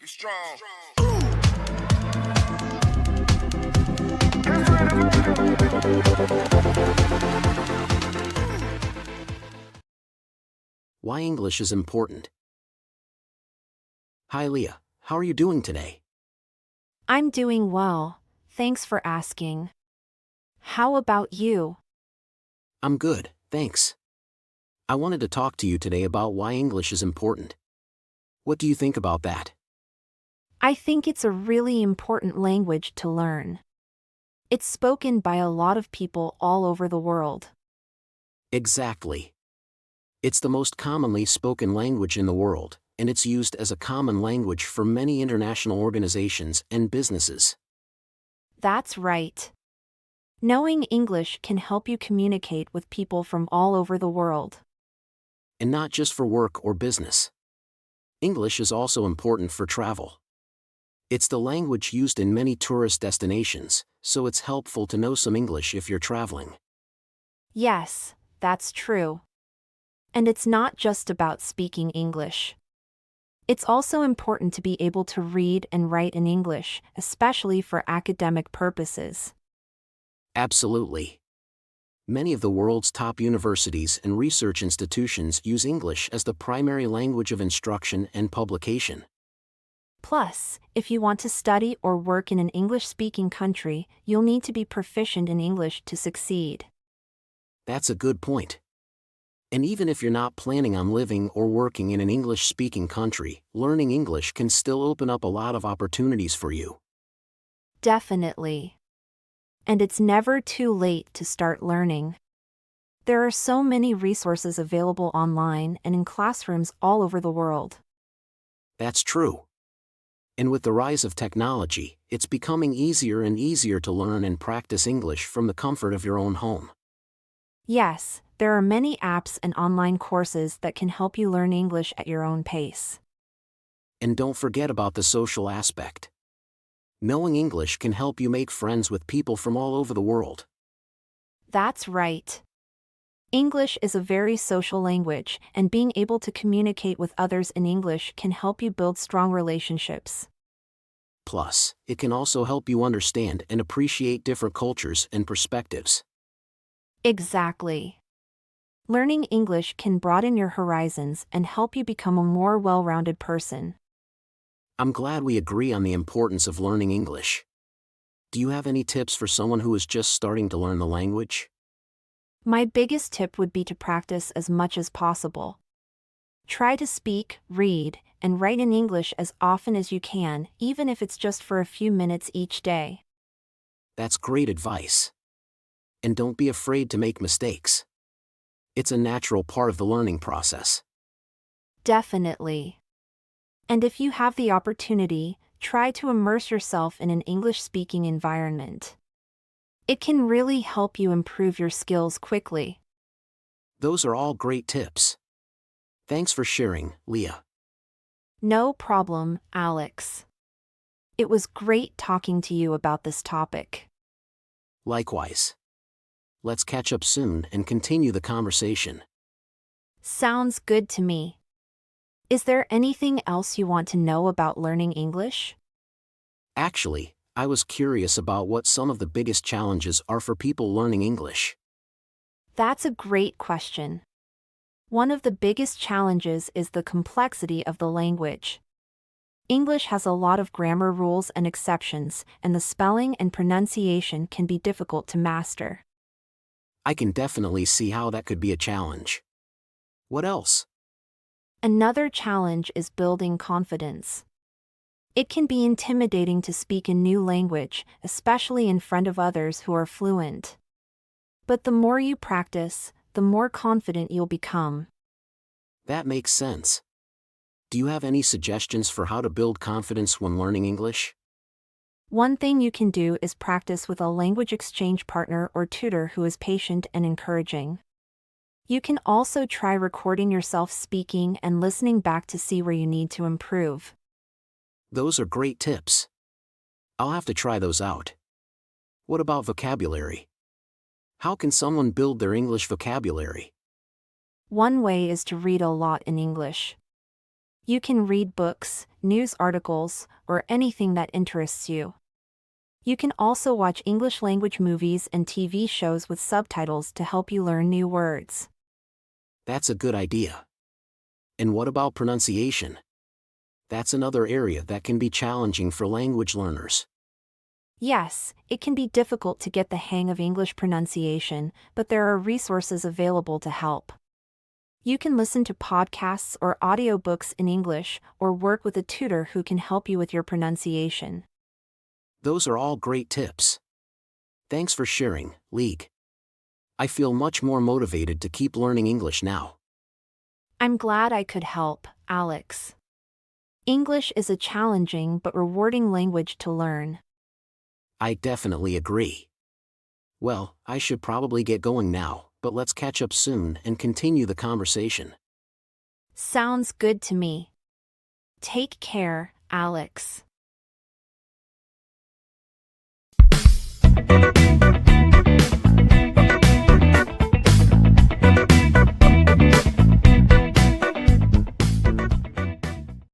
Be strong. Why English is important. Hi Leah, how are you doing today? I'm doing well, thanks for asking. How about you? I'm good, thanks. I wanted to talk to you today about why English is important. What do you think about that? I think it's a really important language to learn. It's spoken by a lot of people all over the world. Exactly. It's the most commonly spoken language in the world, and it's used as a common language for many international organizations and businesses. That's right. Knowing English can help you communicate with people from all over the world. And not just for work or business. English is also important for travel. It's the language used in many tourist destinations, so it's helpful to know some English if you're traveling. Yes, that's true. And it's not just about speaking English. It's also important to be able to read and write in English, especially for academic purposes. Absolutely. Many of the world's top universities and research institutions use English as the primary language of instruction and publication. Plus, if you want to study or work in an English-speaking country, you'll need to be proficient in English to succeed. That's a good point. And even if you're not planning on living or working in an English-speaking country, learning English can still open up a lot of opportunities for you. Definitely. And it's never too late to start learning. There are so many resources available online and in classrooms all over the world. That's true. And with the rise of technology, it's becoming easier and easier to learn and practice English from the comfort of your own home. Yes, there are many apps and online courses that can help you learn English at your own pace. And don't forget about the social aspect. Knowing English can help you make friends with people from all over the world. That's right. English is a very social language, and being able to communicate with others in English can help you build strong relationships. Plus, it can also help you understand and appreciate different cultures and perspectives. Exactly. Learning English can broaden your horizons and help you become a more well-rounded person. I'm glad we agree on the importance of learning English. Do you have any tips for someone who is just starting to learn the language? My biggest tip would be to practice as much as possible. Try to speak, read, and write in English as often as you can, even if it's just for a few minutes each day. That's great advice. And don't be afraid to make mistakes. It's a natural part of the learning process. Definitely. And if you have the opportunity, try to immerse yourself in an English-speaking environment. It can really help you improve your skills quickly. Those are all great tips. Thanks for sharing, Leah. No problem, Alex. It was great talking to you about this topic. Likewise. Let's catch up soon and continue the conversation. Sounds good to me. Is there anything else you want to know about learning English? Actually, I was curious about what some of the biggest challenges are for people learning English. That's a great question. One of the biggest challenges is the complexity of the language. English has a lot of grammar rules and exceptions, and the spelling and pronunciation can be difficult to master. I can definitely see how that could be a challenge. What else? Another challenge is building confidence. It can be intimidating to speak a new language, especially in front of others who are fluent. But the more you practice, the more confident you'll become. That makes sense. Do you have any suggestions for how to build confidence when learning English? One thing you can do is practice with a language exchange partner or tutor who is patient and encouraging. You can also try recording yourself speaking and listening back to see where you need to improve. Those are great tips. I'll have to try those out. What about vocabulary? How can someone build their English vocabulary? One way is to read a lot in English. You can read books, news articles, or anything that interests you. You can also watch English language movies and TV shows with subtitles to help you learn new words. That's a good idea. And what about pronunciation? That's another area that can be challenging for language learners. Yes, it can be difficult to get the hang of English pronunciation, but there are resources available to help. You can listen to podcasts or audiobooks in English or work with a tutor who can help you with your pronunciation. Those are all great tips. Thanks for sharing, League. I feel much more motivated to keep learning English now. I'm glad I could help, Alex. English is a challenging but rewarding language to learn. I definitely agree. Well, I should probably get going now, but let's catch up soon and continue the conversation. Sounds good to me. Take care, Alex.